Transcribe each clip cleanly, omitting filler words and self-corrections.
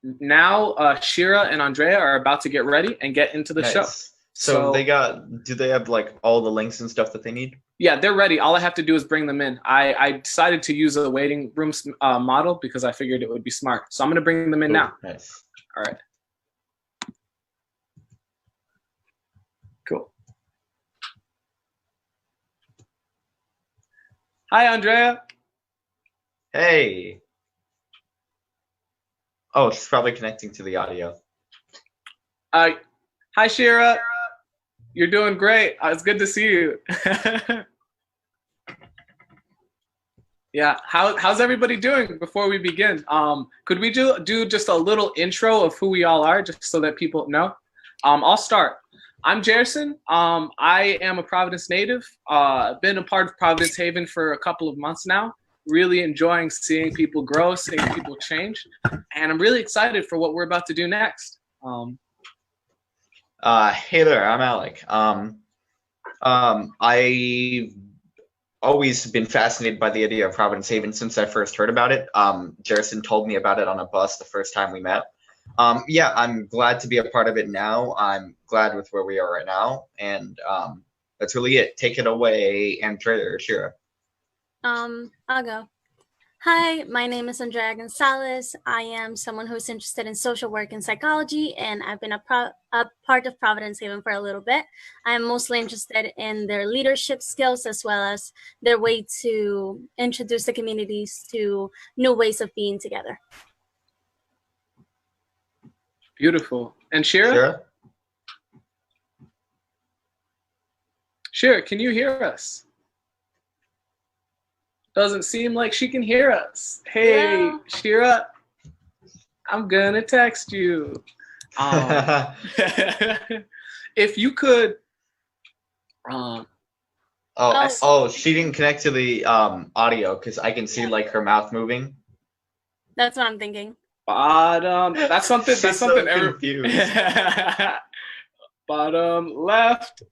now Shira and Andrea are about to get ready and get into the show. Nice. So do they have like all the links and stuff that they need? Yeah, they're ready. All I have to do is bring them in. I decided to use a waiting room model because I figured it would be smart. So I'm going to bring them in now. Nice. All right. Cool. Hi, Andrea. Hey. Oh, she's probably connecting to the audio. Hi, Shira. You're doing great. It's good to see you. Yeah, how's everybody doing before we begin? Could we do just a little intro of who we all are, just so that people know? I'll start. I'm Jerison. I am a Providence native. Been a part of Providence Haven for a couple of months now. Really enjoying seeing people grow, seeing people change, and I'm really excited for what we're about to do next. Hey there, I'm Alec. I've always been fascinated by the idea of Providence Haven since I first heard about it. Jerison told me about it on a bus the first time we met. Yeah, I'm glad to be a part of it now. I'm glad with where we are right now, and that's really it. Take it away, Andrea or Shira. I'll go. Hi, my name is Andrea Gonzalez. I am someone who is interested in social work and psychology, and I've been a part of Providence Haven for a little bit. I'm mostly interested in their leadership skills as well as their way to introduce the communities to new ways of being together. Beautiful. And Shira? Shira? Shira, can you hear us? Doesn't seem like she can hear us. Hey, yeah. Shira, I'm gonna text you. If you could. She didn't connect to the audio because I can see like her mouth moving. That's what I'm thinking. Bottom. That's something. That's something. So confused. Bottom left.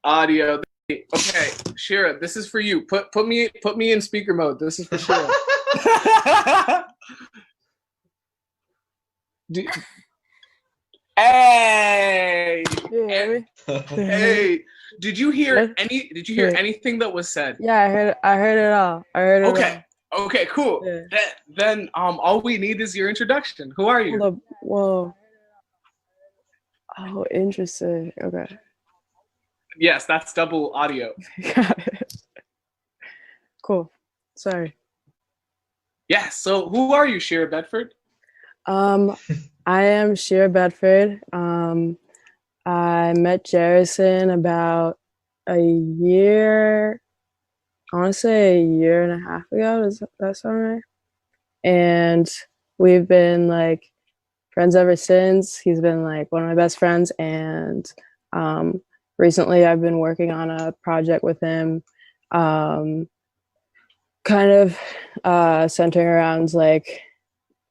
Audio. Okay, Shira, this is for you. Put me in speaker mode. This is for Shira. Hey! Hey! Did you hear anything that was said? Yeah, I heard it all. Okay. Okay, cool. Yeah. Then all we need is your introduction. Who are you? Hold up. Whoa. Oh, interesting. Okay. Yes, that's double audio. Got it. Cool. Sorry. Yeah, so who are you, Shira Bedford? I am Shira Bedford. I met Jerison about a year, I want to say a year and a half ago. Does that sound right? And we've been like friends ever since. He's been like one of my best friends, and recently I've been working on a project with him, kind of centering around like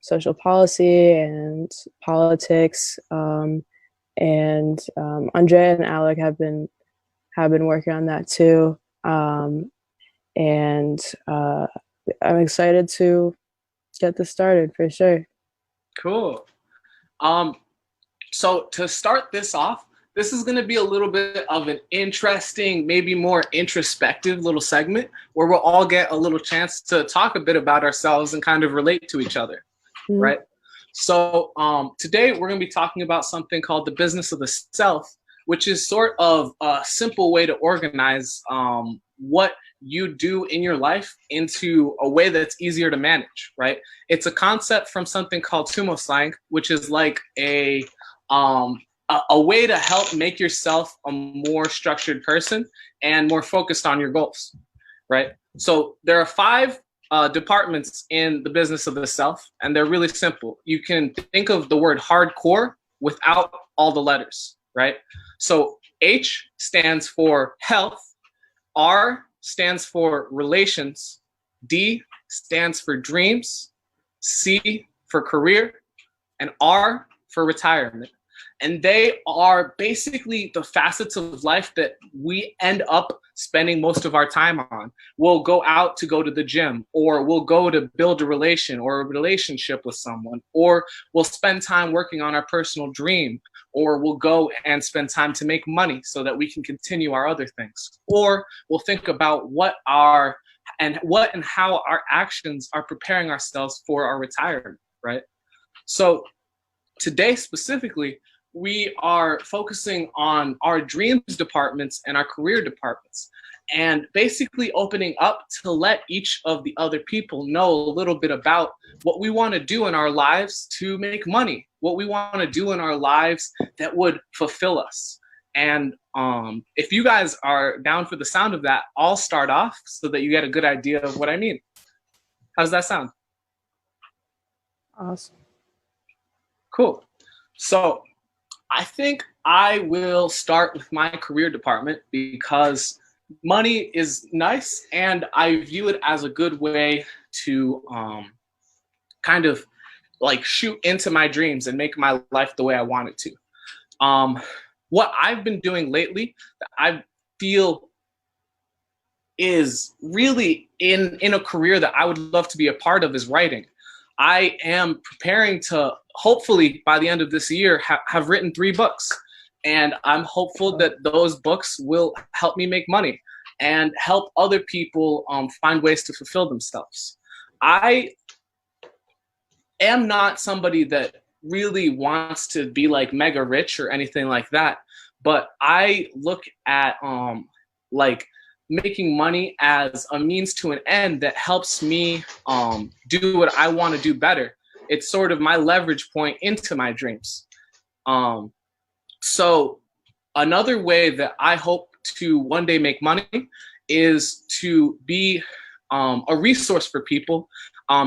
social policy and politics. And Andrea and Alec have been working on that too. And I'm excited to get this started for sure. Cool. So to start this off, this is going to be a little bit of an interesting, maybe more introspective little segment where we'll all get a little chance to talk a bit about ourselves and kind of relate to each other, right? So today we're going to be talking about something called the business of the self, which is sort of a simple way to organize what you do in your life into a way that's easier to manage, right? It's a concept from something called Thumoslang, which is like a way to help make yourself a more structured person and more focused on your goals, right? So there are 5 departments in the business of the self, and they're really simple. You can think of the word hardcore without all the letters, right? So H stands for health, R stands for relations, D stands for dreams, C for career, and R for retirement. And they are basically the facets of life that we end up spending most of our time on. We'll go out to go to the gym, or we'll go to build a relation or a relationship with someone, or we'll spend time working on our personal dream, or we'll go and spend time to make money so that we can continue our other things. Or we'll think about what and how our actions are preparing ourselves for our retirement, right? So today specifically, we are focusing on our dreams departments and our career departments, and basically opening up to let each of the other people know a little bit about what we want to do in our lives to make money, what we want to do in our lives that would fulfill us. And if you guys are down for the sound of that, I'll start off so that you get a good idea of what I mean. How does that sound? Awesome. Cool. So I think I will start with my career department because money is nice, and I view it as a good way to kind of like shoot into my dreams and make my life the way I want it to. What I've been doing lately that I feel is really in a career that I would love to be a part of is writing. I am preparing to, hopefully by the end of this year, have written 3 books. And I'm hopeful that those books will help me make money and help other people find ways to fulfill themselves. I am not somebody that really wants to be like mega rich or anything like that, but I look at like making money as a means to an end that helps me do what I want to do better. It's sort of my leverage point into my dreams. So another way that I hope to one day make money is to be a resource for people,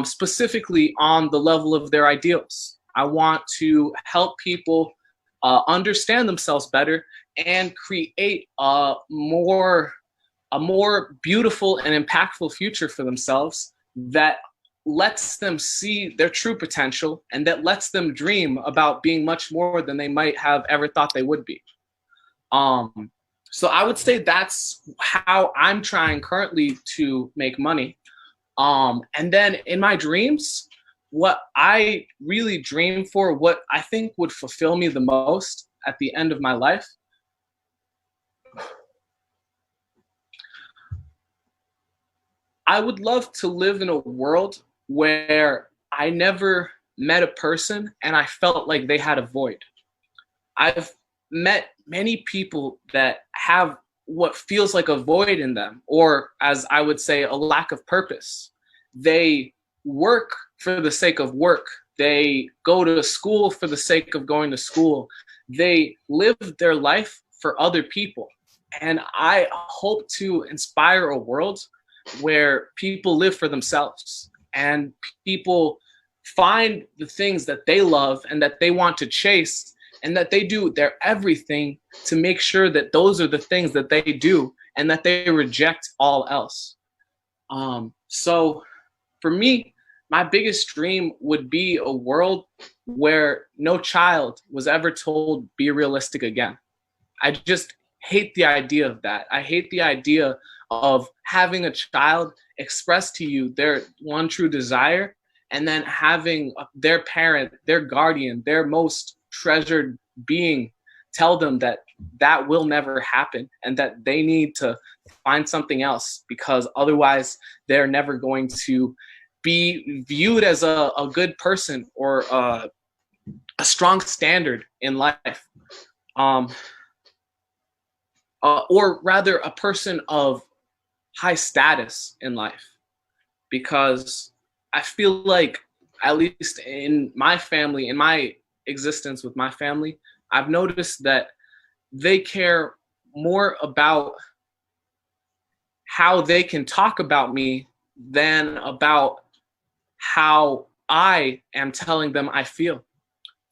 specifically on the level of their ideals. I want to help people understand themselves better and create a more beautiful and impactful future for themselves that lets them see their true potential and that lets them dream about being much more than they might have ever thought they would be. So I would say that's how I'm trying currently to make money. And then in my dreams, what I really dream for, what I think would fulfill me the most at the end of my life, I would love to live in a world where I never met a person and I felt like they had a void. I've met many people that have what feels like a void in them, or as I would say, a lack of purpose. They work for the sake of work. They go to school for the sake of going to school. They live their life for other people. And I hope to inspire a world where people live for themselves and people find the things that they love and that they want to chase, and that they do their everything to make sure that those are the things that they do and that they reject all else. So for me, my biggest dream would be a world where no child was ever told be realistic again. I just hate the idea of that. I hate the idea of having a child express to you their one true desire and then having their parent, their guardian, their most treasured being tell them that that will never happen and that they need to find something else, because otherwise they're never going to be viewed as a good person or a strong standard in life. Or rather a person of high status in life, because I feel like, at least in my family, in my existence with my family, I've noticed that they care more about how they can talk about me than about how I am telling them I feel.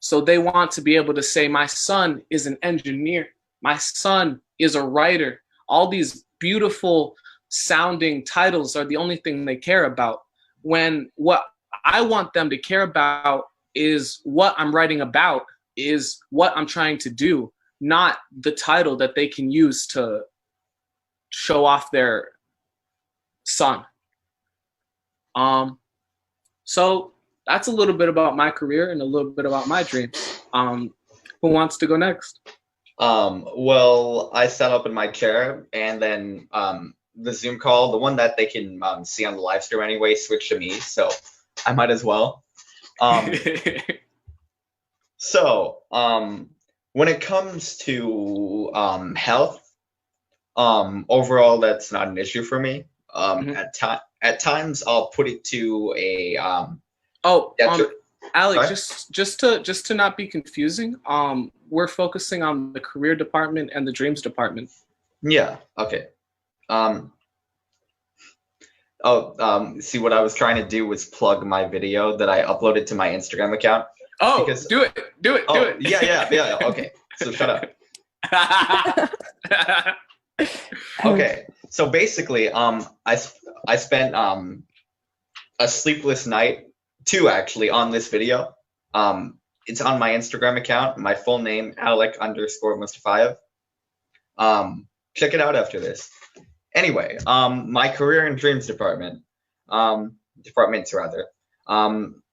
So they want to be able to say, my son is an engineer, my son is a writer. All these beautiful sounding titles are the only thing they care about, when what I want them to care about is what I'm writing about, is what I'm trying to do, not the title that they can use to show off their son. So that's a little bit about my career and a little bit about my dreams. Who wants to go next? Well, I sat up in my chair, and then the Zoom call, the one that they can see on the live stream anyway, switched to me, so I might as well. So, when it comes to health, overall, that's not an issue for me. At times, I'll put it to a Alec, just to not be confusing, we're focusing on the career department and the dreams department. Yeah. Okay. See, what I was trying to do was plug my video that I uploaded to my Instagram account. Oh, do it. Yeah. Okay. So shut up. Okay. So basically, I spent a sleepless night, 2 actually, on this video. It's on my Instagram account. My full name, Alec_Mustafayev. Check it out after this. Anyway, my career and dreams departments rather.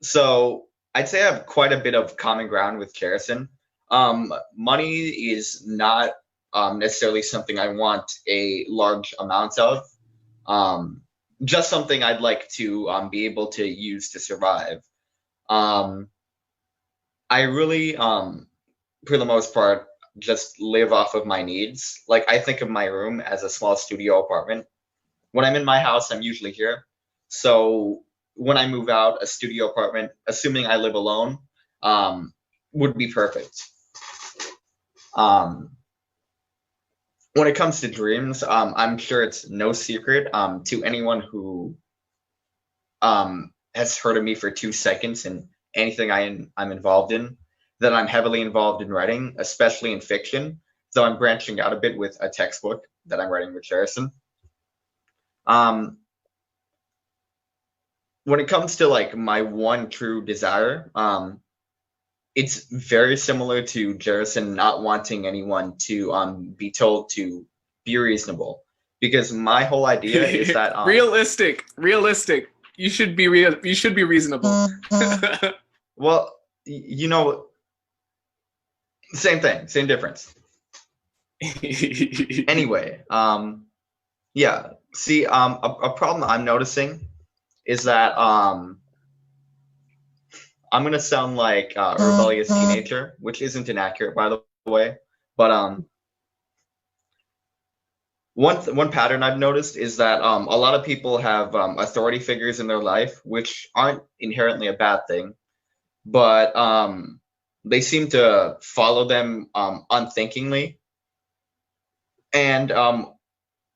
So I'd say I have quite a bit of common ground with Jarrison. Money is not necessarily something I want a large amount of. Just something I'd like to be able to use to survive. I really, for the most part, just live off of my needs. Like, I think of my room as a small studio apartment. When I'm in my house, I'm usually here. So when I move out, a studio apartment, assuming I live alone, would be perfect. When it comes to dreams, I'm sure it's no secret to anyone who has heard of me for 2 seconds and anything I'm involved in, that I'm heavily involved in writing, especially in fiction, though I'm branching out a bit with a textbook that I'm writing with Jarrison. When it comes to like my one true desire, it's very similar to Jarrison not wanting anyone to be told to be reasonable, because my whole idea is that realistic. You should be reasonable. Well, you know, same thing, same difference. Anyway, yeah. See, a problem I'm noticing is that I'm gonna sound like a rebellious teenager, which isn't inaccurate, by the way. But one pattern I've noticed is that a lot of people have authority figures in their life, which aren't inherently a bad thing, but they seem to follow them unthinkingly. And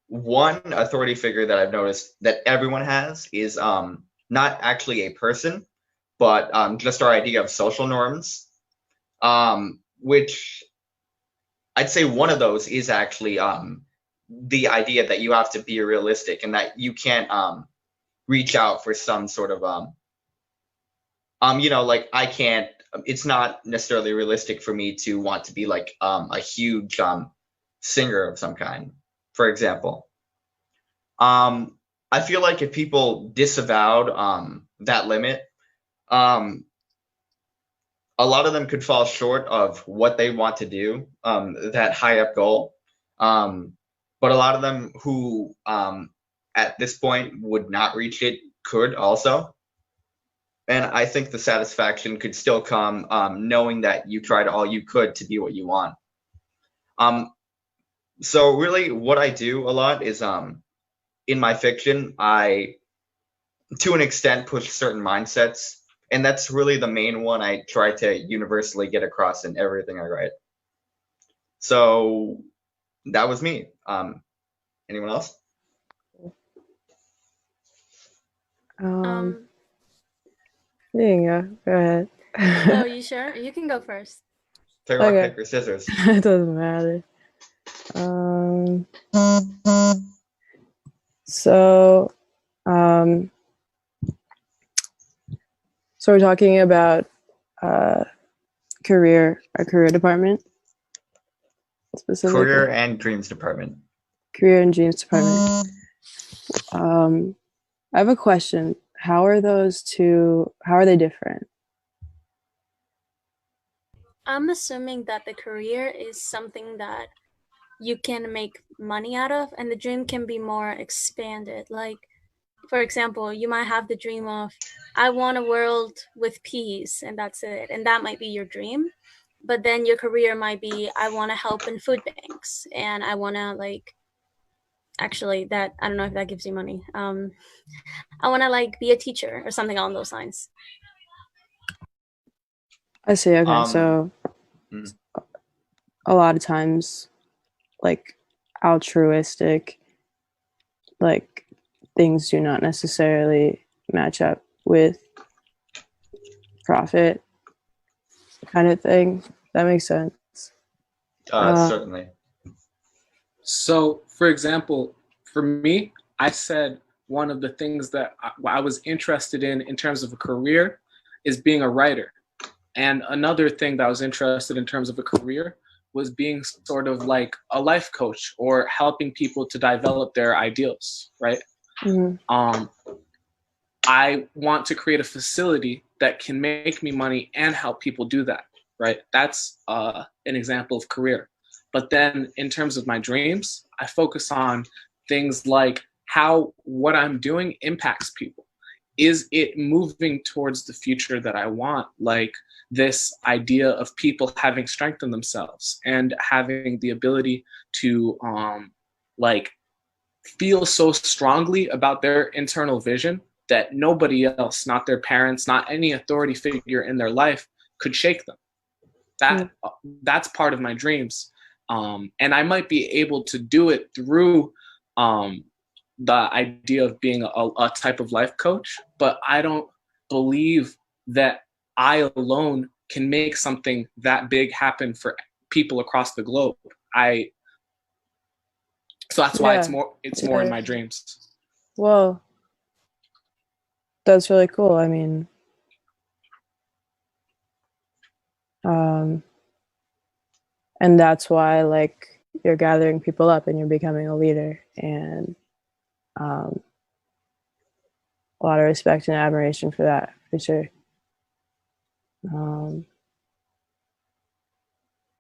one authority figure that I've noticed that everyone has is not actually a person, but just our idea of social norms, which I'd say one of those is actually the idea that you have to be realistic and that you can't reach out for some sort of like I can't. It's not necessarily realistic for me to want to be like a huge singer of some kind, for example. I feel like if people disavowed that limit, a lot of them could fall short of what they want to do, that high up goal. But a lot of them who at this point would not reach it could also. And I think the satisfaction could still come knowing that you tried all you could to be what you want. So really what I do a lot is in my fiction, I, to an extent, push certain mindsets. And that's really the main one I try to universally get across in everything I write. So that was me. Anyone else? You can go. Go ahead. Oh, you sure? You can go first. Play rock, paper, scissors. It doesn't matter. So we're talking about our career department specifically. Career and dreams department. career and dreams department. I have a question. How are they different? I'm assuming that the career is something that you can make money out of, and the dream can be more expanded. Like, for example, you might have the dream of, I want a world with peace, and that's it. And that might be your dream. But then your career might be, I want to help in food banks, and I want to, like, actually, that, I don't know if that gives you money. I want to, like, be a teacher or something along those lines. I see. Okay, so mm. a lot of times, like, altruistic, like, things do not necessarily match up with profit kind of thing. That makes sense. Certainly. So, for example, for me, I said one of the things that I was interested in terms of a career is being a writer. And another thing that I was interested in terms of a career was being sort of like a life coach or helping people to develop their ideals, right? Mm-hmm. I want to create a facility that can make me money and help people do that, right? That's an example of career. But then in terms of my dreams, I focus on things like how what I'm doing impacts people. Is it moving towards the future that I want? Like this idea of people having strength in themselves and having the ability to like feel so strongly about their internal vision that nobody else, not their parents, not any authority figure in their life, could shake them. That's part of my dreams. And I might be able to do it through the idea of being a type of life coach, but I don't believe that I alone can make something that big happen for people across the globe. So that's why it's more in my dreams. Well, that's really cool. I mean, and that's why, like, you're gathering people up and you're becoming a leader, and a lot of respect and admiration for that, for sure.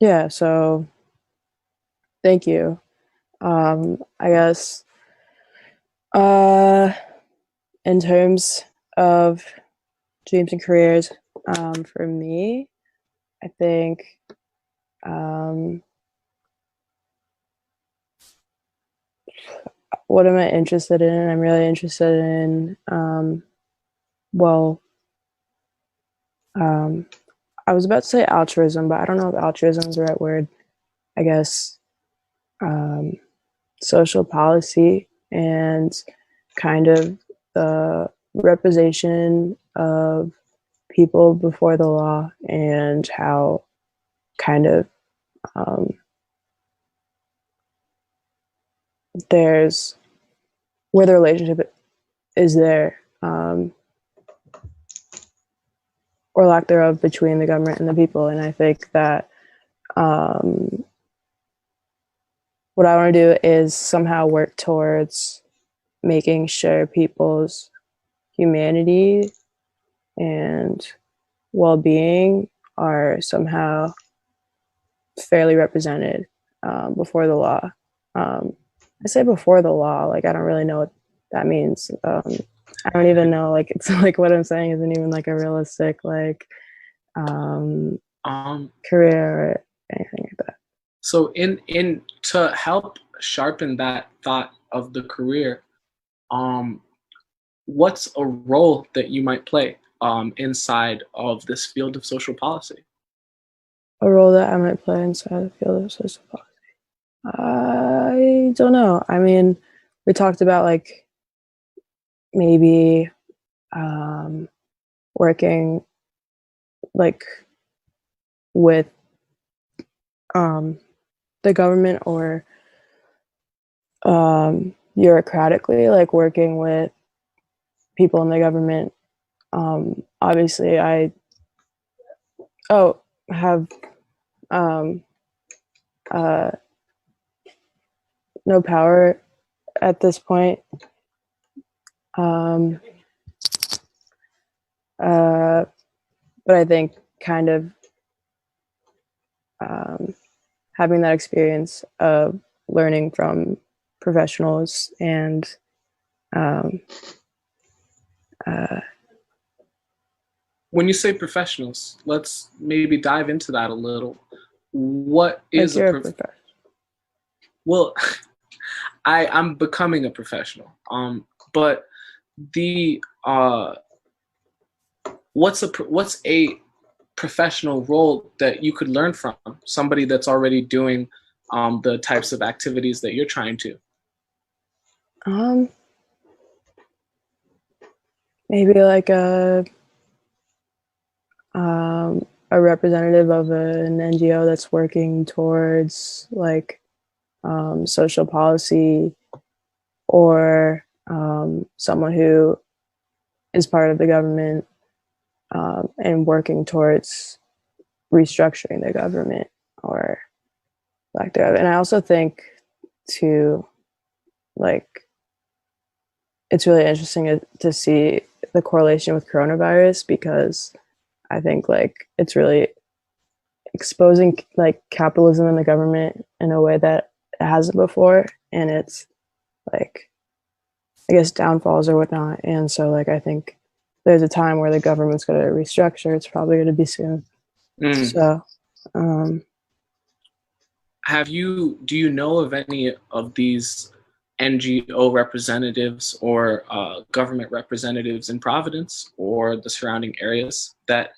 Yeah, so thank you. I guess in terms of dreams and careers, for me, I think what am I interested in? I'm really interested in I was about to say altruism, but I don't know if altruism is the right word. I guess social policy and kind of the representation of people before the law, and how kind of there's where the relationship is there, or lack thereof, between the government and the people. And I think that what I want to do is somehow work towards making sure people's humanity and well-being are somehow fairly represented before the law. I say before the law, like, I don't really know what that means. I don't even know, like, it's like what I'm saying isn't even like a realistic, like, career or anything like that. So in to help sharpen that thought of the career, what's a role that you might play inside of this field of social policy? A role that I might play inside the field of social policy? I don't know. I mean, we talked about, like, maybe working, like, with the government, or bureaucratically, like working with people in the government. Obviously, I have no power at this point. But I think kind of having that experience of learning from professionals and when you say professionals, let's maybe dive into that a little. What is like, you're a professional. Well, I'm becoming a professional. But the what's a professional role that you could learn from somebody that's already doing the types of activities that you're trying to? Maybe like a representative of an NGO that's working towards like social policy, or someone who is part of the government and working towards restructuring the government or lack thereof. And I also think too, like, it's really interesting to see the correlation with coronavirus, because I think like it's really exposing like capitalism in the government in a way that it hasn't before, and it's like, I guess, downfalls or whatnot. And so like I think there's a time where the government's going to restructure. It's probably going to be soon. So do you know of any of these NGO representatives or government representatives in Providence or the surrounding areas that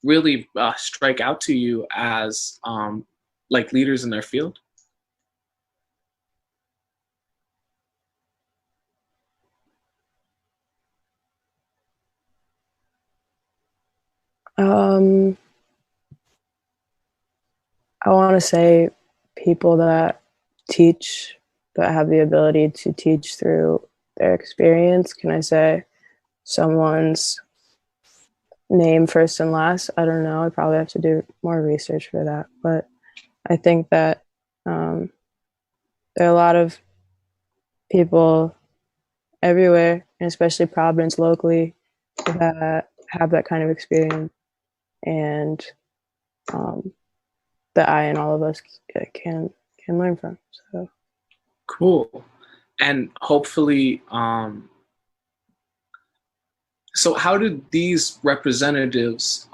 really strike out to you as like leaders in their field? I want to say people that teach, that have the ability to teach through their experience. Can I say someone's name first and last? I don't know. I probably have to do more research for that. But I think that there are a lot of people everywhere, and especially Providence locally, that have that kind of experience, and that I and all of us can learn from. So cool. And hopefully, so how do these representatives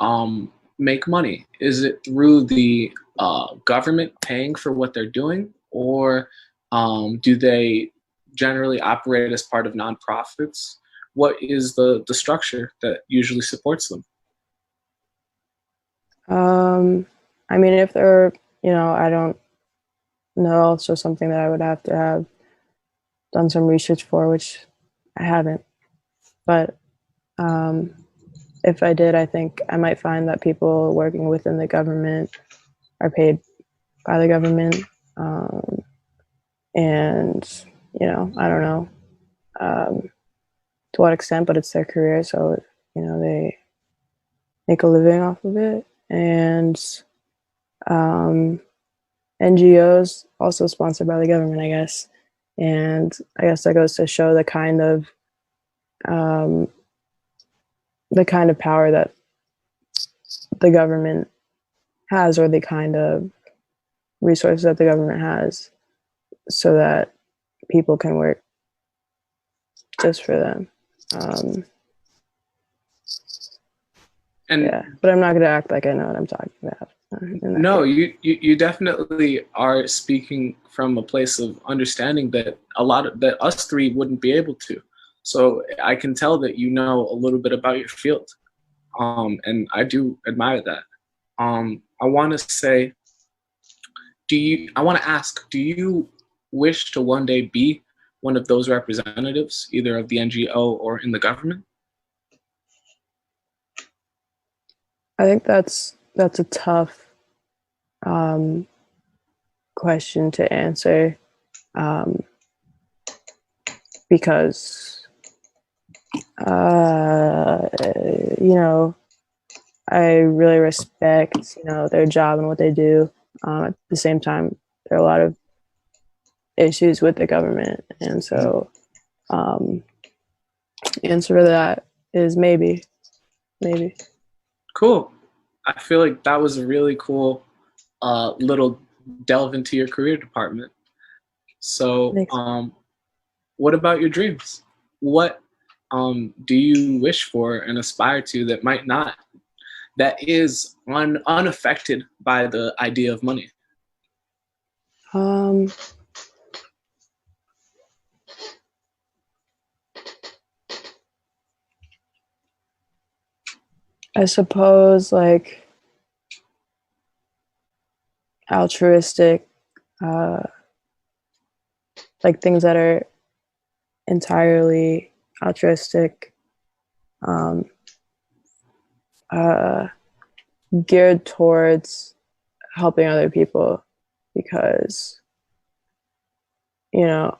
make money? Is it through the government paying for what they're doing, or do they generally operate as part of nonprofits? What is the structure that usually supports them? I mean, if they're, I don't know, also something that I would have to have done some research for, which I haven't. But if I did, I think I might find that people working within the government are paid by the government. And, I don't know to what extent, but it's their career. So, they make a living off of it. And NGOs also sponsored by the government, I guess. And I guess that goes to show the kind of power that the government has, or the kind of resources that the government has, so that people can work just for them. But I'm not going to act like I know what I'm talking about. No, you definitely are speaking from a place of understanding that that us three wouldn't be able to. So I can tell that you know a little bit about your field, and I do admire that. I want to say, I want to ask, do you wish to one day be one of those representatives, either of the NGO or in the government? I think that's a tough question to answer, because I really respect their job and what they do. At the same time, there are a lot of issues with the government. And so the answer to that is maybe. Cool. I feel like that was a really cool little delve into your career department. So what about your dreams? What do you wish for and aspire to that might not, that is unaffected by the idea of money? I suppose like altruistic, like things that are entirely altruistic, geared towards helping other people, because, you know,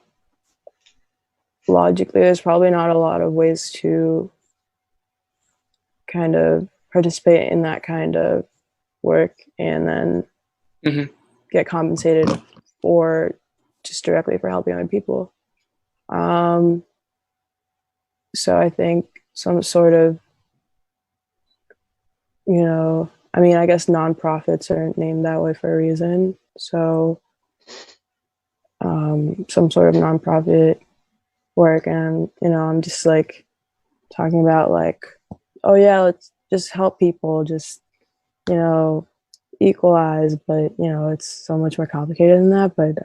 logically there's probably not a lot of ways to kind of participate in that kind of work and then get compensated or just directly for helping other people. So I think some sort of, you know, I mean, I guess nonprofits are named that way for a reason. So some sort of nonprofit work, and, you know, I'm just like talking about like, oh yeah, let's just help people, just, you know, equalize, but, you know, it's so much more complicated than that. But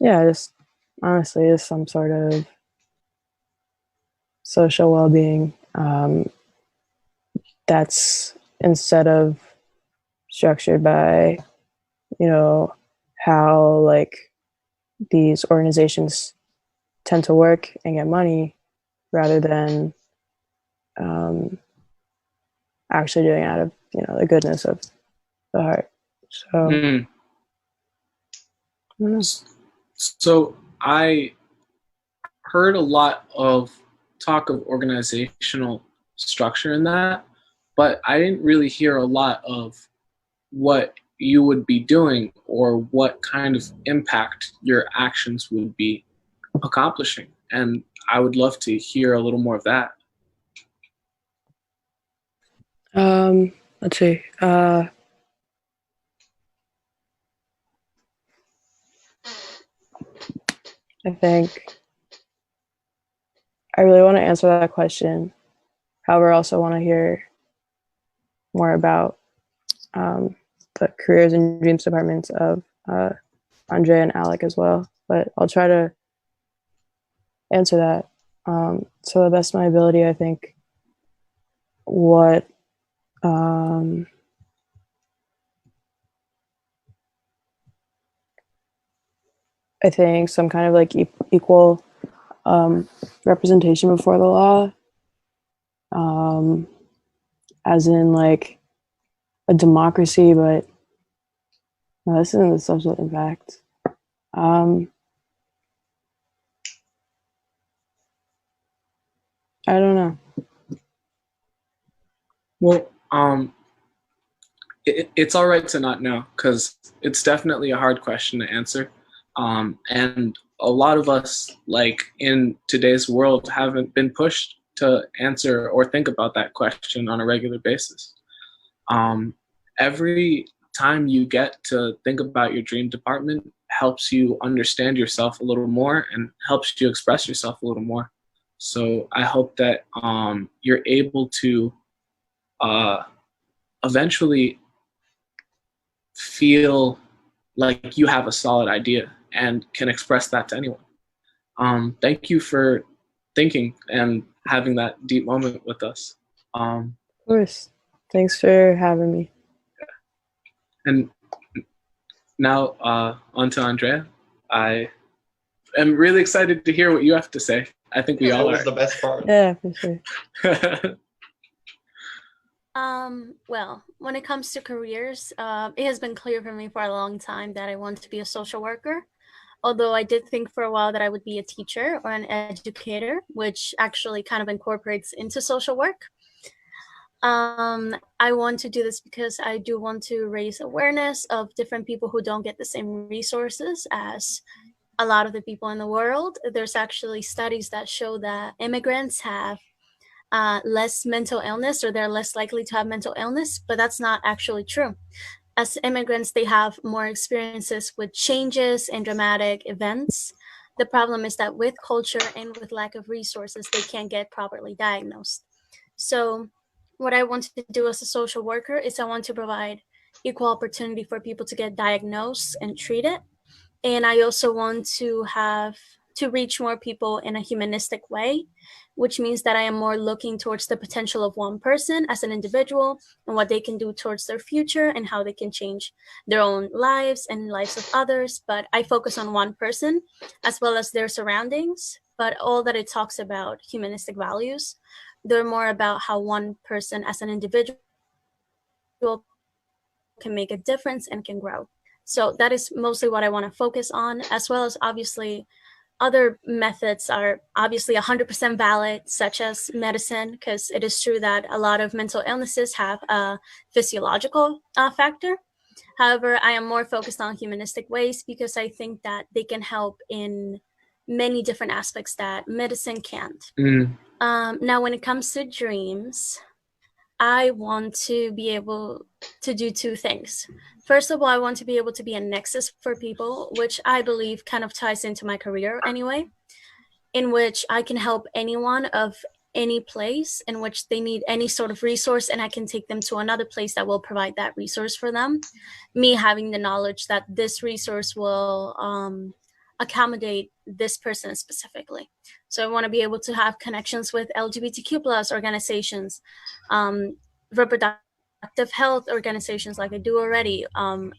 yeah, just honestly is some sort of social well-being that's, instead of structured by, you know, how like these organizations tend to work and get money, rather than actually doing it out of, you know, the goodness of the heart. So So I heard a lot of talk of organizational structure in that, but I didn't really hear a lot of what you would be doing or what kind of impact your actions would be accomplishing. And I would love to hear a little more of that. Let's see. I think I really want to answer that question. However, I also want to hear more about the careers and dreams departments of Andre and Alec as well. But I'll try to answer that. So the best of my ability, I think what I think some kind of like equal representation before the law, as in like a democracy, but no, this isn't the social impact. I don't know. Well, it's all right to not know, because it's definitely a hard question to answer. And a lot of us, like in today's world, haven't been pushed to answer or think about that question on a regular basis. Every time you get to think about your dream department helps you understand yourself a little more and helps you express yourself a little more. So I hope that you're able to eventually feel like you have a solid idea and can express that to anyone. Thank you for thinking and having that deep moment with us. Of course. Thanks for having me. And now on to Andrea. I am really excited to hear what you have to say. I think we all are. That was the best part. Yeah, for sure. Well, when it comes to careers, it has been clear for me for a long time that I want to be a social worker. Although I did think for a while that I would be a teacher or an educator, which actually kind of incorporates into social work. I want to do this because I do want to raise awareness of different people who don't get the same resources as a lot of the people in the world. There's actually studies that show that immigrants have less mental illness, or they're less likely to have mental illness, but that's not actually true. As immigrants, they have more experiences with changes and dramatic events. The problem is that with culture and with lack of resources, they can't get properly diagnosed. So what I want to do as a social worker is I want to provide equal opportunity for people to get diagnosed and treated. And I also want to reach more people in a humanistic way, which means that I am more looking towards the potential of one person as an individual and what they can do towards their future and how they can change their own lives and lives of others. But I focus on one person as well as their surroundings. But all that it talks about humanistic values, they're more about how one person as an individual can make a difference and can grow. So that is mostly what I want to focus on, as well as obviously other methods are obviously 100% valid, such as medicine, because it is true that a lot of mental illnesses have a physiological factor. However, I am more focused on humanistic ways because I think that they can help in many different aspects that medicine can't. Now, when it comes to dreams, I want to be able to do two things. First of all, I want to be able to be a nexus for people, which I believe kind of ties into my career anyway, in which I can help anyone of any place in which they need any sort of resource, and I can take them to another place that will provide that resource for them. Me having the knowledge that this resource will accommodate this person specifically. So I want to be able to have connections with LGBTQ plus organizations, reproductive health organizations like I do already,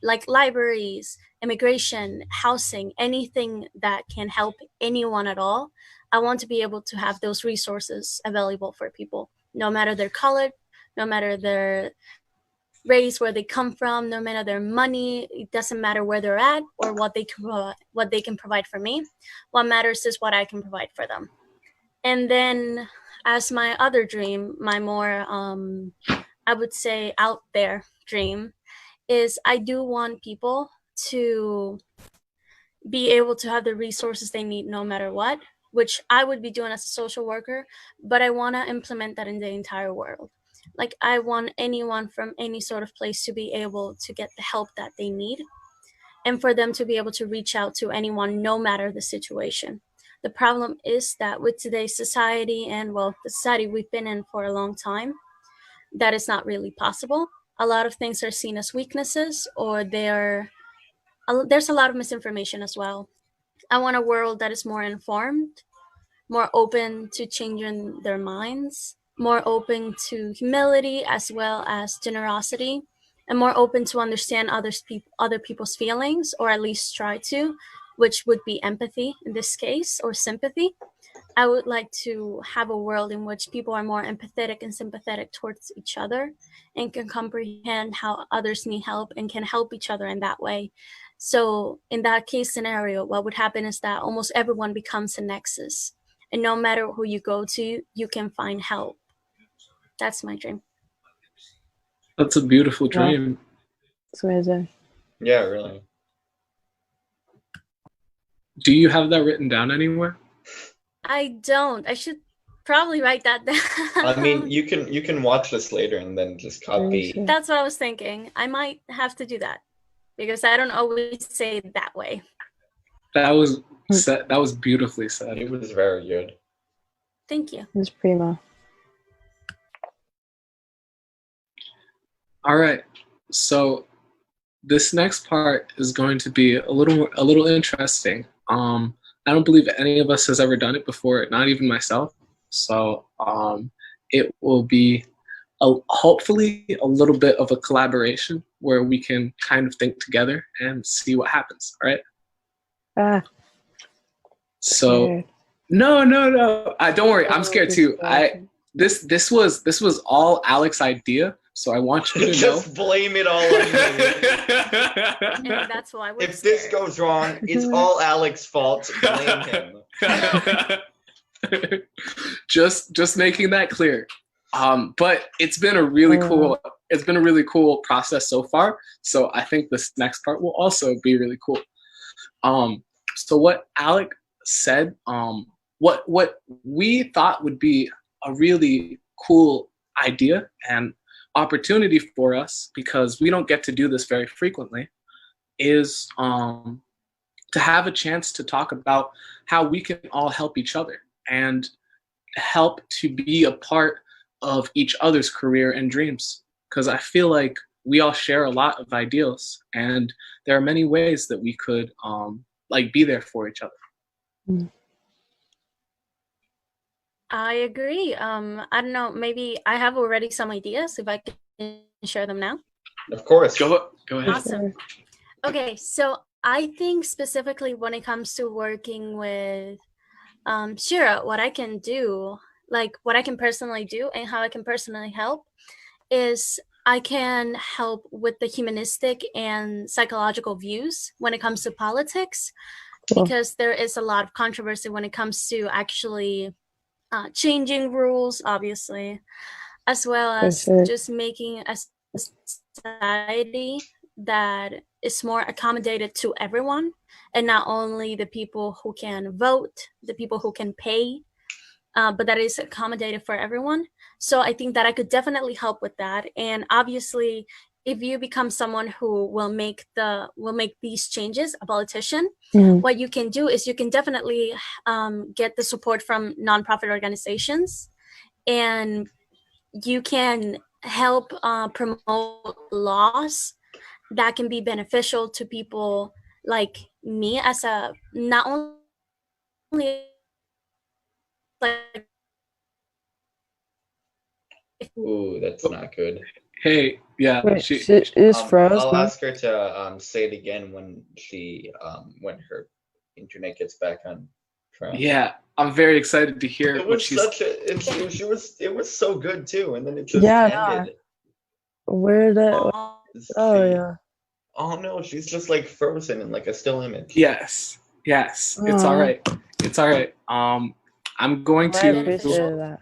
like libraries, immigration, housing, anything that can help anyone at all. I want to be able to have those resources available for people, no matter their color, no matter their race, where they come from, no matter their money. It doesn't matter where they're at or what they can provide for me. What matters is what I can provide for them. And then as my other dream, my more I would say out there dream, is I do want people to be able to have the resources they need no matter what, which I would be doing as a social worker, but I want to implement that in the entire world. Like, I want anyone from any sort of place to be able to get the help that they need, and for them to be able to reach out to anyone no matter the situation. The problem is that with today's society, and well, the society we've been in for a long time, that is not really possible. A lot of things are seen as weaknesses, or there's a lot of misinformation as well. I want a world that is more informed, more open to changing their minds, more open to humility as well as generosity, and more open to understand other people's feelings, or at least try to, which would be empathy in this case, or sympathy. I would like to have a world in which people are more empathetic and sympathetic towards each other and can comprehend how others need help and can help each other in that way. So in that case scenario, what would happen is that almost everyone becomes a nexus. And no matter who you go to, you can find help. That's my dream. That's a beautiful dream. It's amazing. Yeah, really. Do you have that written down anywhere? I don't. I should probably write that down. I mean, you can watch this later and then just copy. That's what I was thinking. I might have to do that because I don't always say it that way. That was beautifully said. It was very good. Thank you. It was primo. All right. So this next part is going to be a little interesting. I don't believe any of us has ever done it before, not even myself. So it will be hopefully a little bit of a collaboration where we can kind of think together and see what happens. All right. So scared. No. Don't worry. I'm scared too. This was all Alex's idea. So I want you to know. Just blame it all on me. And that's why we're If this goes wrong, it's all Alex's fault. Blame him. Just making that clear. But it's been a really cool process so far. So I think this next part will also be really cool. So what Alec said, what we thought would be a really cool idea and opportunity for us, because we don't get to do this very frequently, is to have a chance to talk about how we can all help each other and help to be a part of each other's career and dreams. Because I feel like we all share a lot of ideals, and there are many ways that we could like be there for each other. I agree. I don't know, maybe I have already some ideas, if I can share them now. Of course. Go ahead. Awesome. Okay, so I think specifically when it comes to working with Shira, what I can do, like what I can personally do and how I can personally help, is I can help with the humanistic and psychological views when it comes to politics, because there is a lot of controversy when it comes to actually changing rules, obviously, as well as just making a society that is more accommodated to everyone, and not only the people who can vote, the people who can pay, but that is accommodated for everyone. So I think that I could definitely help with that. And obviously, if you become someone who will make these changes, a politician, what you can do is you can definitely get the support from nonprofit organizations, and you can help promote laws that can be beneficial to people like me, as a not only like. Ooh, that's not good. Hey, yeah. Wait, she is frozen. I'll ask her to say it again when when her internet gets back on track. Yeah, I'm very excited to hear It what was she's. it was so good too, and then it just Yeah. ended. Where did? Oh yeah. Oh no, she's just like frozen in like a still image. Yes, it's all right. It's all right. I'm going I to. appreciate that.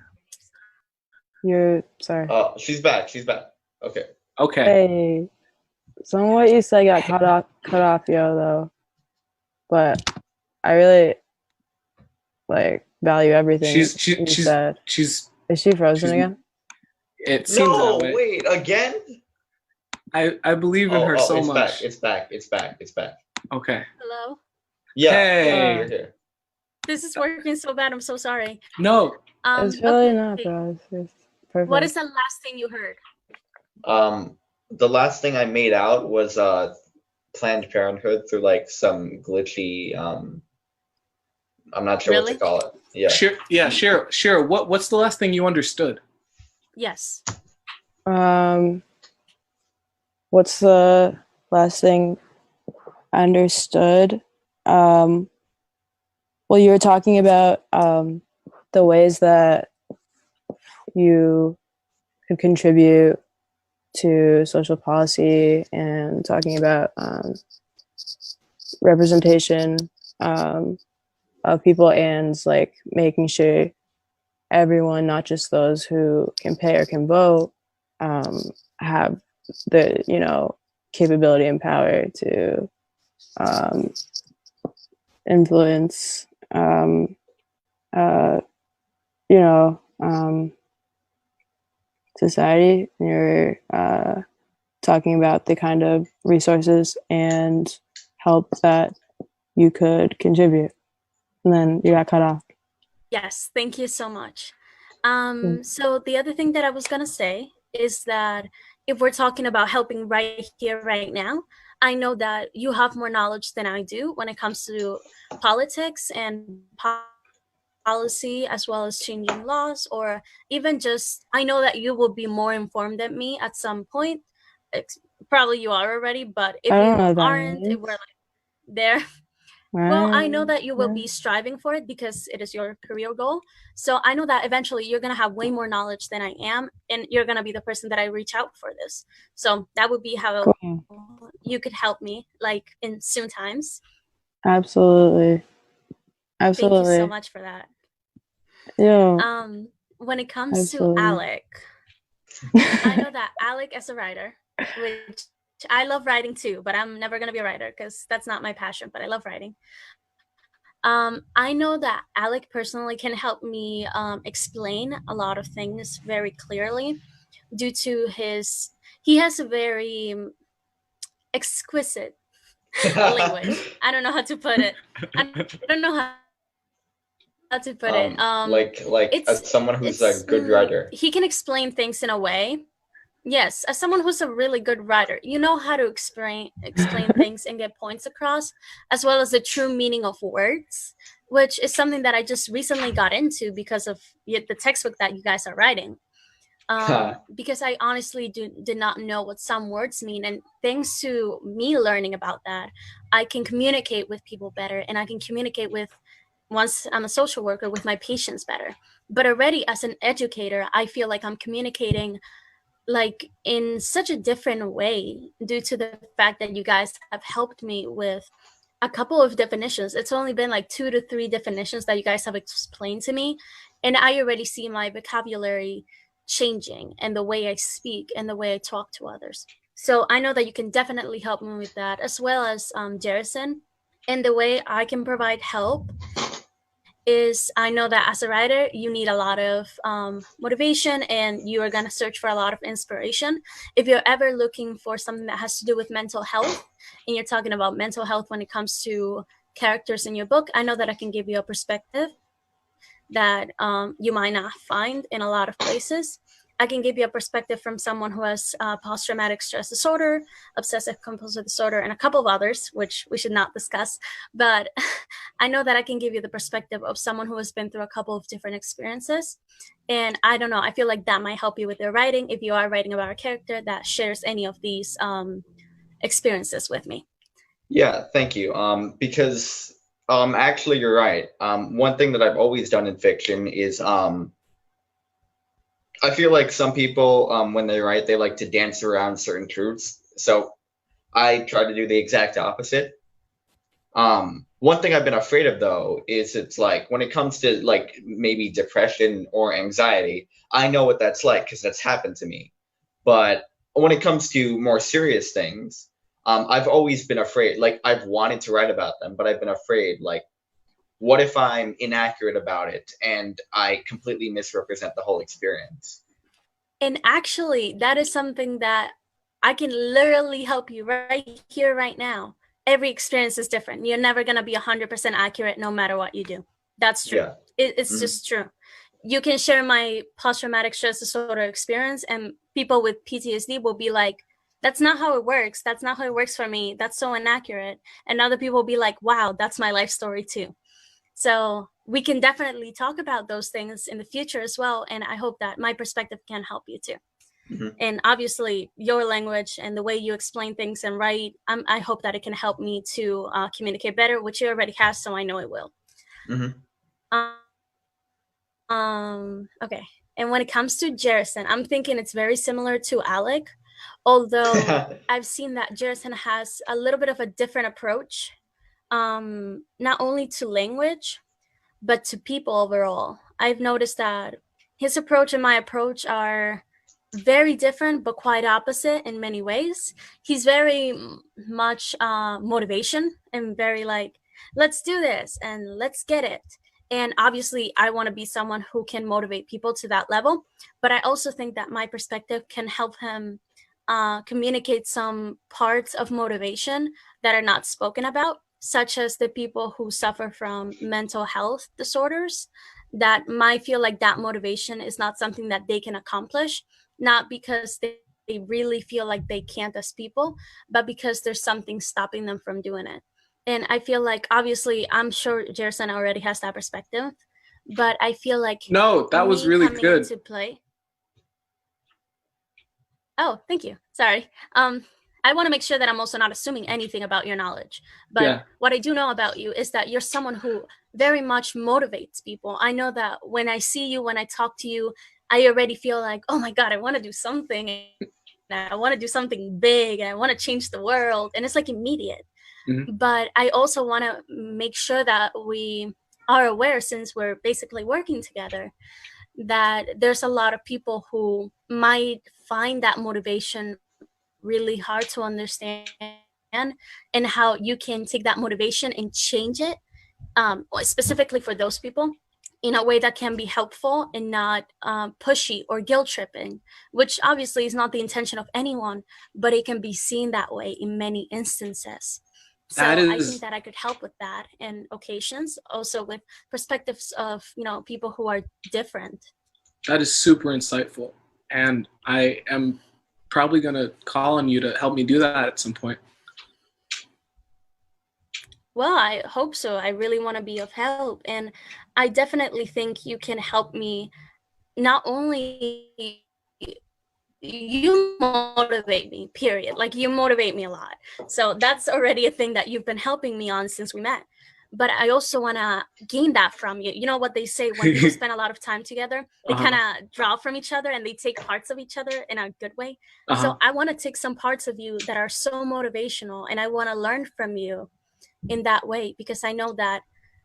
You're sorry. Oh, she's back. She's back. Okay. Okay. Hey, some of what you said got cut off, yo, though. But I really value everything you said. She's. Is she frozen again? It seems that way. Wait, again? I believe in her so it's much. It's back. Okay. Hello. Yeah. Hey. You're here. This is working so bad. I'm so sorry. No. It's really not, bro. It's perfect. What is the last thing you heard? The last thing I made out was Planned Parenthood through like some glitchy I'm not sure what to call it. Yeah. Sure. What's the last thing you understood? Yes. What's the last thing I understood? Well, you were talking about the ways that you could contribute to social policy, and talking about representation of people, and like making sure everyone, not just those who can pay or can vote, have the capability and power to influence society. You're talking about the kind of resources and help that you could contribute, and then you got cut off. Yes, thank you so much. So the other thing that I was gonna say is that if we're talking about helping right here, right now, I know that you have more knowledge than I do when it comes to politics and policy, as well as changing laws, or even just, I know that you will be more informed than me at some point. Probably you are already, but if you aren't, if we're like there, well, I know that you will be striving for it because it is your career goal. So I know that eventually you're going to have way more knowledge than I am, and you're going to be the person that I reach out for this. So that would be how you could help me, like in soon times. Absolutely. Thank you so much for that. Yeah. when it comes Absolutely. to Alec, I know that Alec as a writer, which I love writing too, but I'm never gonna be a writer because that's not my passion, but I love writing. I know that Alec personally can help me explain a lot of things very clearly due to he has a very exquisite language. I don't know how to put it. I don't know how to put it. Like It's as someone who's a good writer. he can explain things in a way. Yes, as someone who's a really good writer, you know how to explain things and get points across, as well as the true meaning of words, which is something that I just recently got into because of the textbook that you guys are writing. Because I honestly did not know what some words mean, and thanks to me learning about that, I can communicate with people better, and I can communicate with, once I'm a social worker, with my patients better. But already as an educator, I feel like I'm communicating like in such a different way due to the fact that you guys have helped me with a couple of definitions. It's only been like 2 to 3 definitions that you guys have explained to me, and I already see my vocabulary changing and the way I speak and the way I talk to others. So I know that you can definitely help me with that, as well as Jerison. And the way I can provide help is, I know that as a writer, you need a lot of motivation, and you are going to search for a lot of inspiration. If you're ever looking for something that has to do with mental health, and you're talking about mental health when it comes to characters in your book, I know that I can give you a perspective that you might not find in a lot of places. I can give you a perspective from someone who has post-traumatic stress disorder, obsessive compulsive disorder, and a couple of others, which we should not discuss. But I know that I can give you the perspective of someone who has been through a couple of different experiences. And I don't know, I feel like that might help you with your writing if you are writing about a character that shares any of these experiences with me. Yeah, thank you. Because actually you're right. One thing that I've always done in fiction is I feel like some people, when they write, they like to dance around certain truths. So I try to do the exact opposite. One thing I've been afraid of though is it's like when it comes to like maybe depression or anxiety, I know what that's like because that's happened to me. But when it comes to more serious things, I've always been afraid. Like I've wanted to write about them, but I've been afraid. Like, what if I'm inaccurate about it and I completely misrepresent the whole experience? And actually, that is something that I can literally help you right here, right now. Every experience is different. You're never going to be 100% accurate no matter what you do. That's true. Yeah. It's just true. You can share my post-traumatic stress disorder experience, and people with PTSD will be like, that's not how it works. That's not how it works for me. That's so inaccurate. And other people will be like, wow, that's my life story too. So we can definitely talk about those things in the future as well. And I hope that my perspective can help you too. And obviously your language and the way you explain things and write, I hope that it can help me to communicate better, which you already have, so I know it will. Okay. And when it comes to Jerison, I'm thinking it's very similar to Alec, although I've seen that Jerison has a little bit of a different approach, not only to language, but to people overall. I've noticed that his approach and my approach are very different, but quite opposite in many ways. He's very much motivation and very like, let's do this and let's get it. And obviously, I want to be someone who can motivate people to that level. But I also think that my perspective can help him communicate some parts of motivation that are not spoken about, such as the people who suffer from mental health disorders, that might feel like that motivation is not something that they can accomplish, not because they really feel like they can't as people, but because there's something stopping them from doing it. And I feel like, obviously, I'm sure Jerson already has that perspective, but I feel like no, that was really good. Into play. Oh, thank you. Sorry. I want to make sure that I'm also not assuming anything about your knowledge. But what I do know about you is that you're someone who very much motivates people. I know that when I see you, when I talk to you, I already feel like, oh my God, I want to do something. I want to do something big. And I want to change the world. And it's like immediate. But I also want to make sure that we are aware, since we're basically working together, that there's a lot of people who might find that motivation really hard to understand, and how you can take that motivation and change it, specifically for those people, in a way that can be helpful and not pushy or guilt tripping, which obviously is not the intention of anyone, but it can be seen that way in many instances. So I think that I could help with that in occasions, also with perspectives of, people who are different. That is super insightful. And I am probably going to call on you to help me do that at some point. Well, I hope so. I really want to be of help. And I definitely think you can help me. Not only you motivate me, period. Like, you motivate me a lot. So that's already a thing that you've been helping me on since we met. But I also want to gain that from you. You know what they say, when people spend a lot of time together, they kind of draw from each other and they take parts of each other in a good way. So I want to take some parts of you that are so motivational, and I want to learn from you in that way, because I know that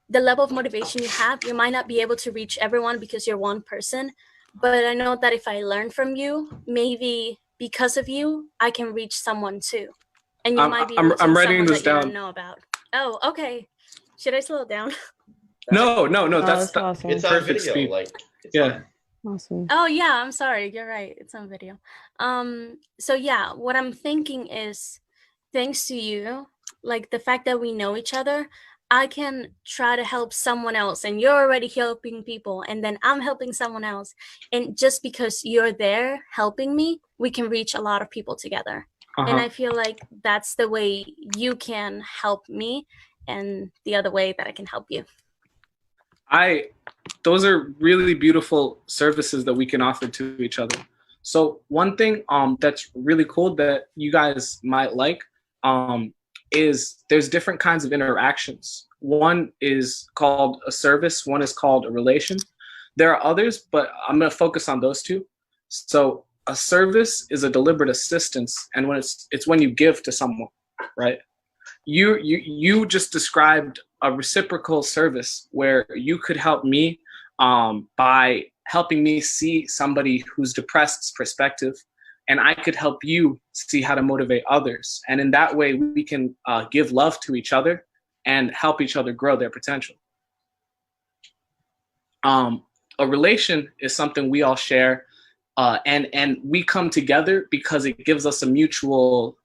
the level of motivation you have, you might not be able to reach everyone because you're one person. But I know that if I learn from you, maybe because of you, I can reach someone too. And you might be able to I'm writing this that down. You don't know about. Oh, okay. Should I slow it down? No. That's awesome. It's on video. Speed. Yeah. Awesome. Oh yeah, I'm sorry. You're right. It's on video. So yeah, what I'm thinking is, thanks to you, like the fact that we know each other, I can try to help someone else, and you're already helping people, and then I'm helping someone else. And just because you're there helping me, we can reach a lot of people together. And I feel like that's the way you can help me, and the other way that I can help you. Those are really beautiful services that we can offer to each other. So one thing that's really cool that you guys might like is there's different kinds of interactions. One is called a service, one is called a relation. There are others, but I'm going to focus on those two. So a service is a deliberate assistance, and when it's when you give to someone, right? You just described a reciprocal service where you could help me by helping me see somebody who's depressed's perspective, and I could help you see how to motivate others. And in that way, we can give love to each other and help each other grow their potential. A relation is something we all share, and we come together because it gives us a mutual.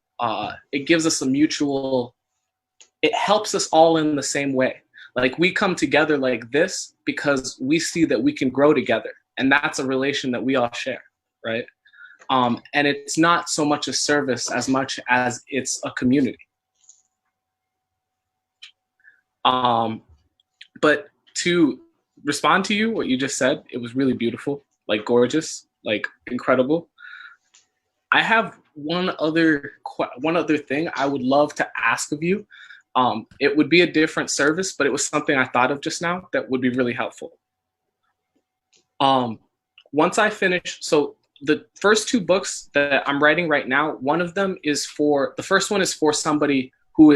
It helps us all in the same way. Like, we come together like this because we see that we can grow together, and that's a relation that we all share, right? And it's not so much a service as much as it's a community. But to respond to you, what you just said, it was really beautiful, like gorgeous, like incredible. I have one other thing I would love to ask of you. It would be a different service, but it was something I thought of just now that would be really helpful. Once I finish, so the first two books that I'm writing right now, the first one is for somebody who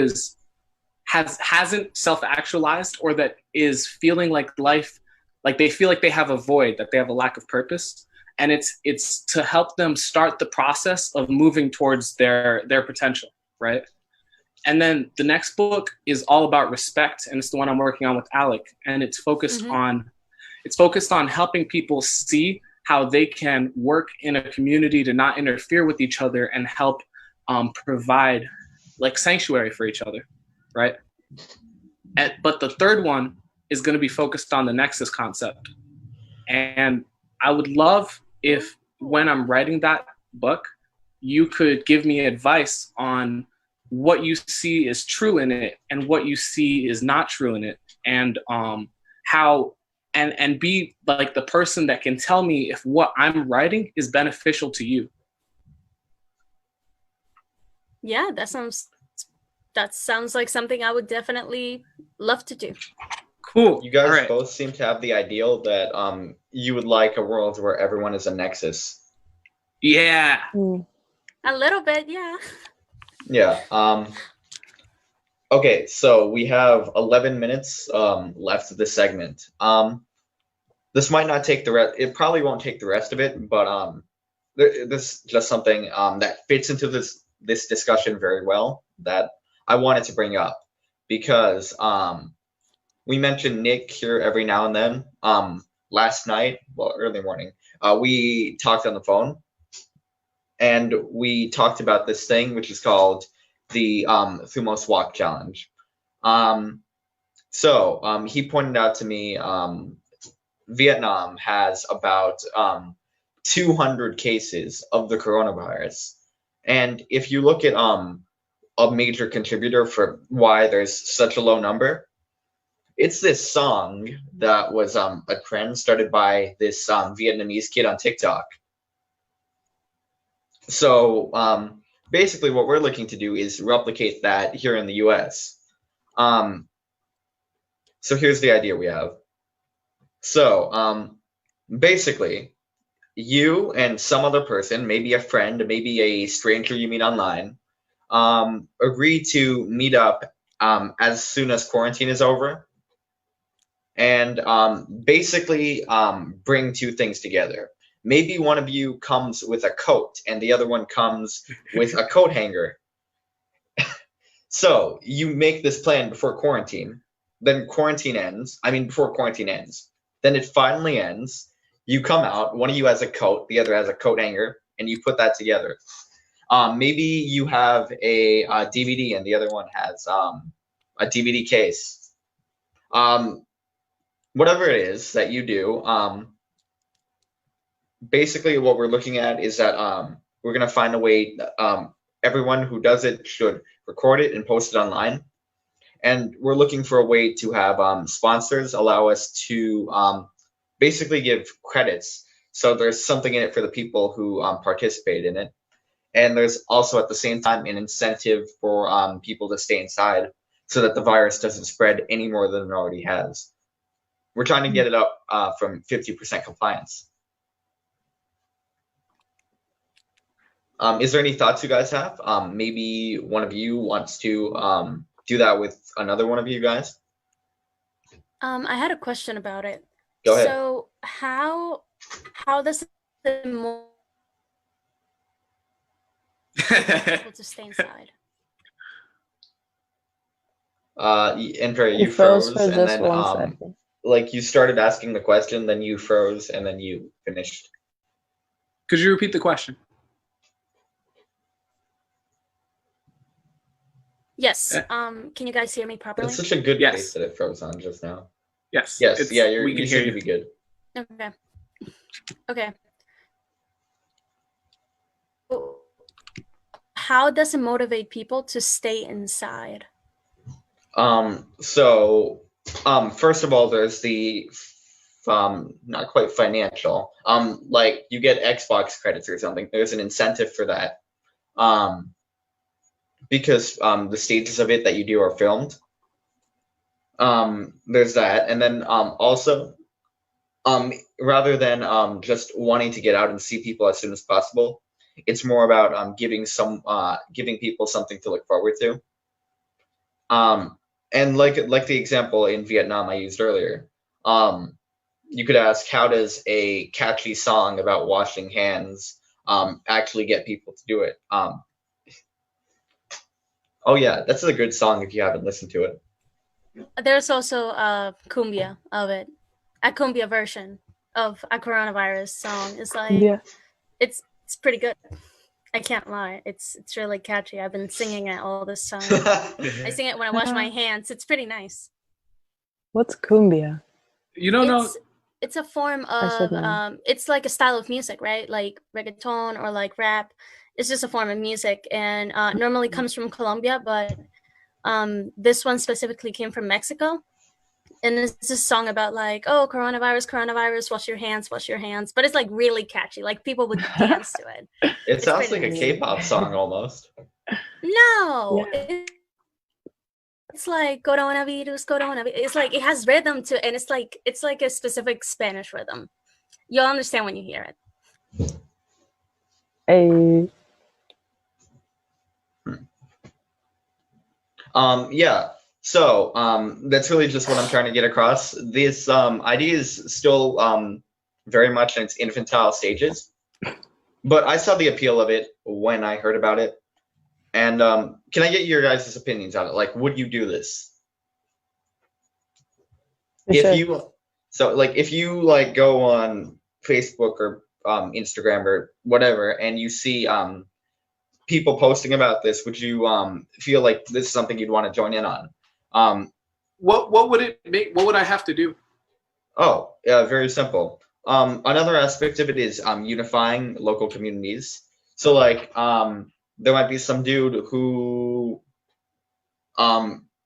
hasn't self-actualized, or that is feeling like life, like they feel like they have a void, that they have a lack of purpose. And it's to help them start the process of moving towards their potential, right? And then the next book is all about respect, and it's the one I'm working on with Alec, and it's focused on helping people see how they can work in a community to not interfere with each other and help provide like sanctuary for each other, right? But the third one is going to be focused on the nexus concept. And I would love if, when I'm writing that book, you could give me advice on what you see is true in it and what you see is not true in it, and how, and be like the person that can tell me if what I'm writing is beneficial to you. Yeah, that sounds like something I would definitely love to do. Cool. You guys both seem to have the ideal that you would like a world where everyone is a nexus. Yeah. A little bit, yeah. Yeah. Okay, so we have 11 minutes left of this segment. this might not take the rest. It probably won't take the rest of it, but this is just something that fits into this discussion very well that I wanted to bring up because we mentioned Nick here every now and then. Last night, well, early morning, we talked on the phone, and we talked about this thing which is called the Thumos Walk Challenge. So he pointed out to me Vietnam has about 200 cases of the coronavirus. And if you look at a major contributor for why there's such a low number, it's this song that was a trend started by this Vietnamese kid on TikTok. So basically what we're looking to do is replicate that here in the US. So here's the idea we have. So basically, you and some other person, maybe a friend, maybe a stranger you meet online, agree to meet up as soon as quarantine is over, and basically bring two things together. Maybe one of you comes with a coat and the other one comes with a coat hanger. So you make this plan before quarantine, then quarantine ends. I mean, before quarantine ends. Then it finally ends. You come out, one of you has a coat, the other has a coat hanger, and you put that together. Maybe you have a DVD and the other one has a DVD case. Whatever it is that you do, basically what we're looking at is that we're going to find a way, everyone who does it should record it and post it online. And we're looking for a way to have sponsors allow us to basically give credits. So there's something in it for the people who participate in it. And there's also at the same time an incentive for people to stay inside so that the virus doesn't spread any more than it already has. We're trying to get it up from 50% compliance. Is there any thoughts you guys have? Maybe one of you wants to do that with another one of you guys? I had a question about it. Go ahead. So how does it motivate people to stay inside? Andrea, you It froze froze, for and just then 1 second. like you started asking the question, then you froze, and then you finished. Could you repeat the question? Yes. Can you guys hear me properly? It's such a good Yes. place that it froze on just now. Yes. Yes, yeah, we can you hear seem you. to be good. Okay. Okay. How does it motivate people to stay inside? So first of all, there's the not quite financial. Like you get Xbox credits or something. There's an incentive for that. Because the stages of it that you do are filmed. There's that, and then also, rather than just wanting to get out and see people as soon as possible, it's more about giving people something to look forward to. And like the example in Vietnam I used earlier, you could ask, how does a catchy song about washing hands actually get people to do it? Oh yeah, that's a good song if you haven't listened to it. There's also a cumbia of it, a cumbia version of a coronavirus song. It's like it's pretty good. I can't lie. It's really catchy. I've been singing it all this time. I sing it when I wash my hands. It's pretty nice. What's cumbia? You don't know? It's a form I should of know. it's like a style of music, right? Like reggaeton or like rap. It's just a form of music, and normally comes from Colombia, but this one specifically came from Mexico. And it's a song about like, oh, coronavirus, wash your hands. But it's like really catchy. Like people would dance to it. It sounds like pretty a nice. K-pop song almost. No, Yeah. it's like coronavirus. It's like it has rhythm to it, and it's like a specific Spanish rhythm. You'll understand when you hear it. Yeah. So that's really just what I'm trying to get across. This idea is still very much in its infantile stages, but I saw the appeal of it when I heard about it. And can I get your guys' opinions on it? Like, would you do this? For If sure. if you like go on Facebook or Instagram or whatever, and you see people posting about this, would you feel like this is something you'd want to join in on? What would it make? What would I have to do? Oh, yeah, very simple. Another aspect of it is unifying local communities. So like there might be some dude who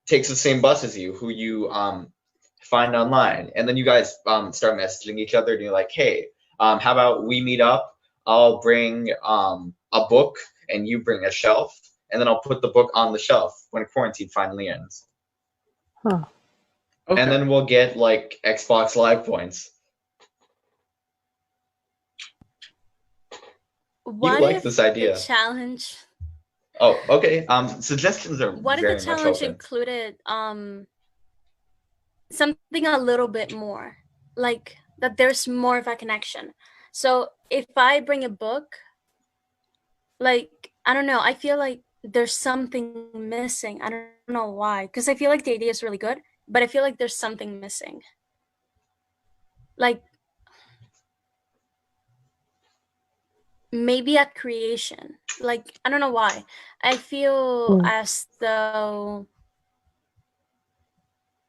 takes the same bus as you, who you find online, and then you guys start messaging each other, and you're like, hey, how about we meet up? I'll bring a book, and you bring a shelf, and then I'll put the book on the shelf when quarantine finally ends. Huh. Okay. And then we'll get like Xbox Live points. What like if this idea. the challenge? Oh, okay. Suggestions are What if very the much challenge open. included something a little bit more, like that there's more of a connection? So if I bring a book, like, I don't know, I feel like there's something missing. I don't know why, because I feel like the idea is really good, but I feel like there's something missing. Like, maybe at creation. Like, I don't know why. I feel as though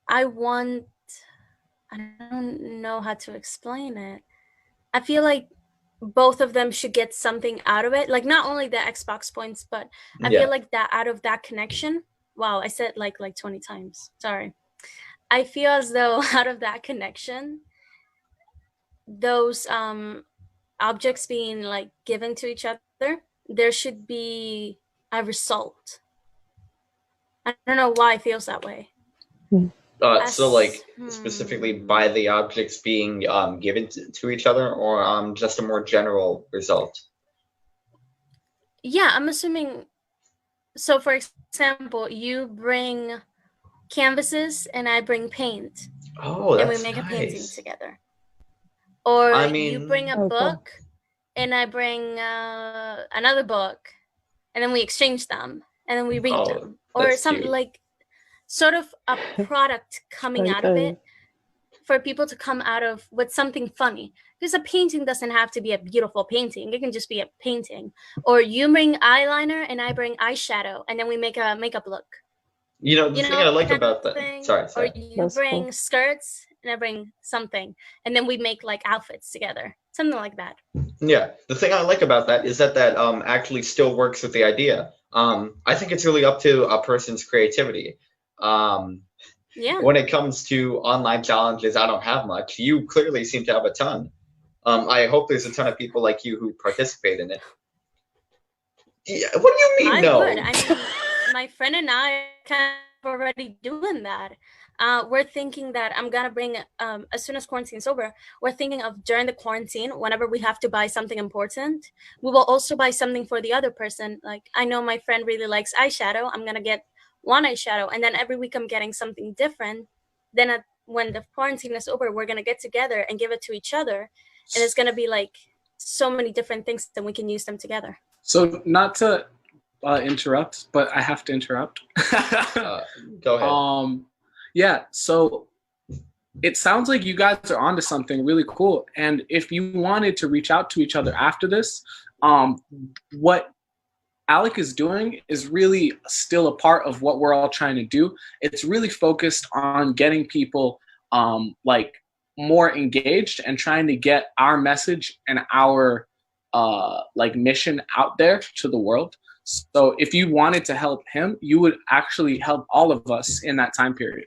I don't know how to explain it. I feel like both of them should get something out of it. Like, not only the Xbox points, but I feel like that out of that connection. Wow, I said like 20 times. Sorry. I feel as though out of that connection, those objects being like given to each other, there should be a result. I don't know why it feels that way. So like specifically by the objects being given to each other, or just a more general result? Yeah, I'm assuming. So for example, you bring canvases and I bring paint. Oh, that's and we make nice. a painting together. Or I mean, you bring a book and I bring another book, and then we exchange them and then we read them. Or something like sort of a product coming out of it, for people to come out of with something funny. Because a painting doesn't have to be a beautiful painting. It can just be a painting. Or you bring eyeliner and I bring eyeshadow, and then we make a makeup look. The thing I like about that. Sorry. Or you bring skirts and I bring something, and then we make like outfits together. Something like that. Yeah, the thing I like about that is that actually still works with the idea. I think it's really up to a person's creativity. Yeah. When it comes to online challenges, I don't have much. You clearly seem to have a ton. I hope there's a ton of people like you who participate in it. Yeah, what do you mean, no? I mean, my friend and I are kind of already doing that. We're thinking that I'm gonna bring as soon as quarantine's over, we're thinking of during the quarantine, whenever we have to buy something important, we will also buy something for the other person. Like, I know my friend really likes eyeshadow. I'm gonna get one eyeshadow, and then every week I'm getting something different. Then when the quarantine is over, we're gonna get together and give it to each other, and it's gonna be like so many different things, and we can use them together. So not to interrupt, but I have to interrupt. Go ahead. Yeah, so it sounds like you guys are onto something really cool. And if you wanted to reach out to each other after this, what Alec is doing is really still a part of what we're all trying to do. It's really focused on getting people like more engaged and trying to get our message and our like mission out there to the world. So if you wanted to help him, you would actually help all of us in that time period.